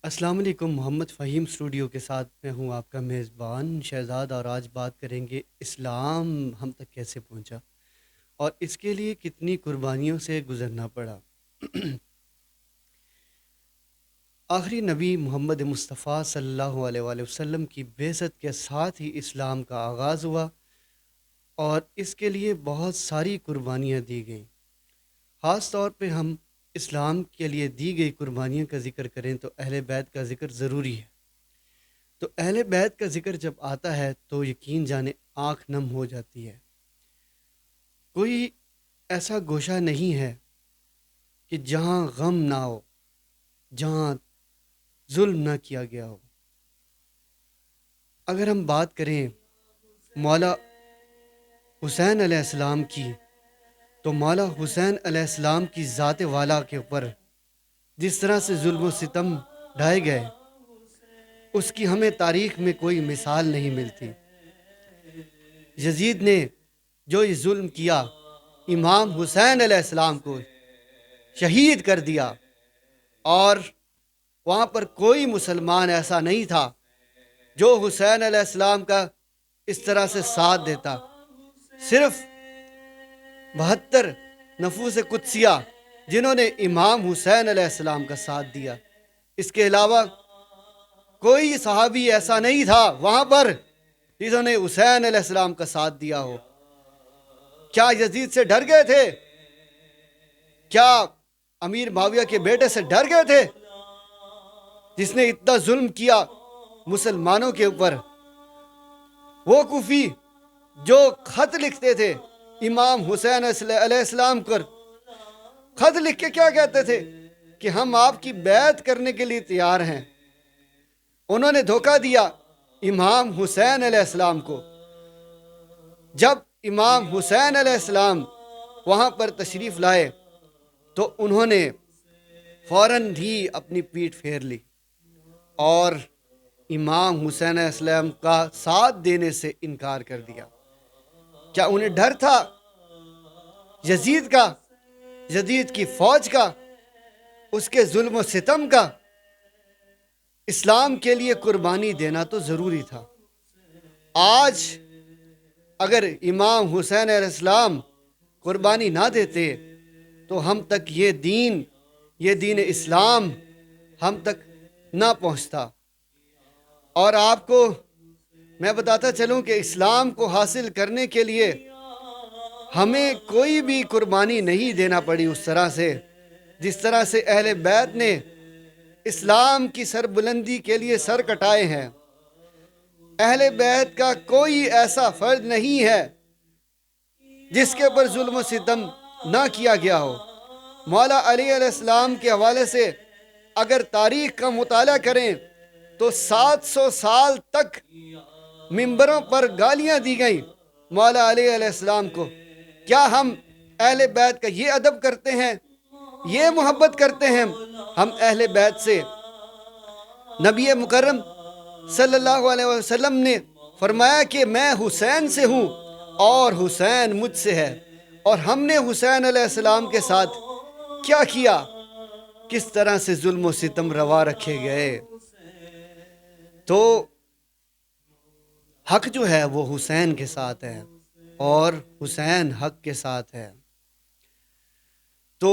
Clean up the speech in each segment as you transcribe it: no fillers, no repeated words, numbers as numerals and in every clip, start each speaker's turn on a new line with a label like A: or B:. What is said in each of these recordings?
A: अस्सलाम वालेकुम। मोहम्मद फ़हीम स्टूडियो के साथ मैं हूँ आपका मेज़बान शहज़ाद, और आज बात करेंगे इस्लाम हम तक कैसे पहुँचा और इसके लिए कितनी कुर्बानियों से गुज़रना पड़ा। आखिरी नबी मोहम्मद मुस्तफ़ा सल्लल्लाहु अलैहि वसल्लम की बेइज़्ज़त के साथ ही इस्लाम का आगाज़ हुआ और इसके लिए बहुत सारी कुर्बानियाँ दी गईं। ख़ास तौर पे हम इस्लाम के लिए दी गई कुर्बानियों का ज़िक्र करें तो अहले बैत का ज़िक्र ज़रूरी है। तो अहले बैत का ज़िक्र जब आता है तो यकीन जाने आँख नम हो जाती है। कोई ऐसा गोशा नहीं है कि जहाँ गम ना हो, जहाँ ज़ुल्म ना किया गया हो। अगर हम बात करें मौला हुसैन अलैहिस्सलाम की, तो मौला हुसैन अलैहिस्सलाम की ज़ात वाला के ऊपर जिस तरह से ज़ुल्म व सितम ढाए गए, उसकी हमें तारीख़ में कोई मिसाल नहीं मिलती। यजीद ने जो ये जुल्म किया, इमाम हुसैन अलैहिस्सलाम को शहीद कर दिया, और वहाँ पर कोई मुसलमान ऐसा नहीं था जो हुसैन अलैहिस्सलाम का इस तरह से साथ देता। सिर्फ 72 नफूस कुदसिया जिन्होंने इमाम हुसैन अलैहिस्सलाम का साथ दिया। इसके अलावा कोई सहाबी ऐसा नहीं था वहाँ पर जिन्होंने हुसैन अलैहिस्सलाम का साथ दिया हो। क्या यजीद से डर गए थे? क्या अमीर माविया के बेटे से डर गए थे जिसने इतना जुल्म किया मुसलमानों के ऊपर? वो कुफी जो खत लिखते थे इमाम हुसैन अलैहिस्सलाम पर, खत लिख के क्या कहते थे कि हम आपकी बैत करने के लिए तैयार हैं। उन्होंने धोखा दिया इमाम हुसैन अलैहिस्सलाम को। जब इमाम हुसैन अलैहिस्सलाम वहाँ पर तशरीफ़ लाए तो उन्होंने फ़ौरन ही अपनी पीठ फेर ली और इमाम हुसैन अलैहिस्सलाम का साथ देने से इनकार कर दिया। क्या उन्हें डर था यजीद का, यजीद की फ़ौज का, उसके जुल्म व सितम का? इस्लाम के लिए कुर्बानी देना तो ज़रूरी था। आज अगर इमाम हुसैन अलैहिस्सलाम कुर्बानी ना देते तो हम तक ये दीन इस्लाम हम तक ना पहुँचता। और आपको मैं बताता चलूँ कि इस्लाम को हासिल करने के लिए हमें कोई भी कुर्बानी नहीं देना पड़ी उस तरह से जिस तरह से अहले बैत ने इस्लाम की सरबुलंदी के लिए सर कटाए हैं। अहले बैत का कोई ऐसा फर्द नहीं है जिसके ऊपर जुल्म व सितम ना किया गया हो। मौला अली अलैहिस्सलाम के हवाले से अगर तारीख़ का मुताला करें तो 700 साल तक मिंबरों पर गालियां दी गई मौला अली अलैहिस्सलाम को। क्या हम अहले बैत का ये अदब करते हैं, ये मोहब्बत करते हैं हम अहले बैत से? नबी मुकर्रम सल्लल्लाहु अलैहि वसल्लम ने फरमाया कि मैं हुसैन से हूँ और हुसैन मुझसे है। और हमने हुसैन अलैहिस्सलाम के साथ क्या किया, किस तरह से जुल्म व सितम रवा रखे गए। तो हक जो है वो हुसैन के साथ है और हुसैन हक के साथ है। तो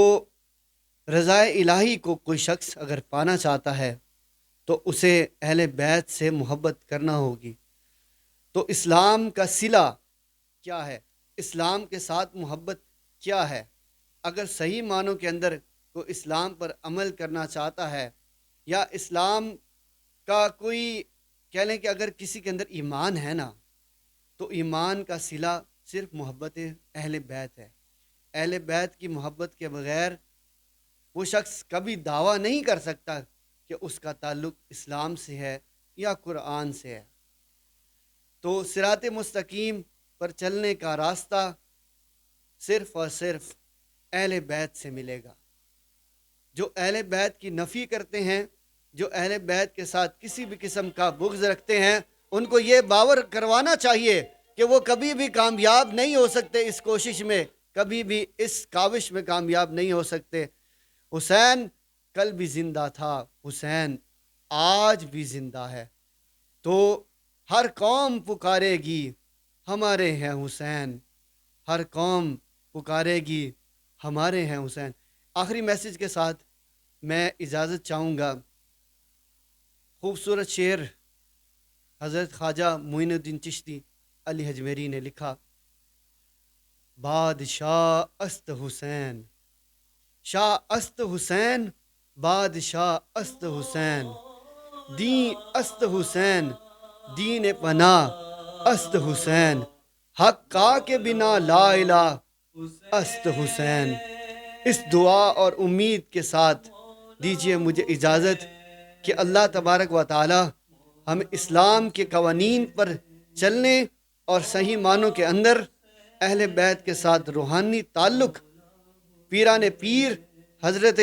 A: रज़ाए इलाही को कोई शख्स अगर पाना चाहता है तो उसे अहले बैत से मोहब्बत करना होगी। तो इस्लाम का सिला क्या है, इस्लाम के साथ मोहब्बत क्या है? अगर सही मानों के अंदर को इस्लाम पर अमल करना चाहता है, या इस्लाम का कोई कह लें कि अगर किसी के अंदर ईमान है ना, तो ईमान का सिला सिर्फ मोहब्बत अहले बैत है। अहले बैत की मोहब्बत के बग़ैर वो शख्स कभी दावा नहीं कर सकता कि उसका ताल्लुक़ इस्लाम से है या कुरान से है। तो सिरात मुस्तकीम पर चलने का रास्ता सिर्फ और सिर्फ अहले बैत से मिलेगा। जो अहले बैत की नफ़ी करते हैं, जो अहले बैत के साथ किसी भी किस्म का बुग़्ज़ रखते हैं, उनको ये बावर करवाना चाहिए कि वो कभी भी कामयाब नहीं हो सकते इस कोशिश में, कभी भी इस काविश में कामयाब नहीं हो सकते। हुसैन कल भी ज़िंदा था, हुसैन آج بھی زندہ ہے۔ تو ہر قوم پکارے گی ہمارے ہیں حسین، ہر قوم پکارے گی ہمارے ہیں حسین۔ آخری میسج کے ساتھ میں اجازت چاہوں گا۔ خوبصورت شعر حضرت خواجہ معین الدین چشتی علی حجمیری نے لکھا، بادشاہ است حسین، شاہ است حسین، بادشاہ است حسین، دین است حسین، دین پناہ است حسین، حق کا کے بنا لا الہ است حسین۔ اس دعا اور امید کے ساتھ دیجیے مجھے اجازت کہ اللہ تبارک و تعالی ہم اسلام کے قوانین پر چلنے اور صحیح معنوں کے اندر اہل بیت کے ساتھ روحانی تعلق، پیران پیر حضرت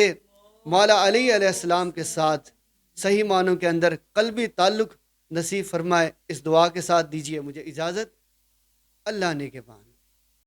A: مولا علی علیہ السلام کے ساتھ صحیح معنوں کے اندر قلبی تعلق نصیب فرمائے۔ اس دعا کے ساتھ دیجیے مجھے اجازت۔ اللہ نے کے بان۔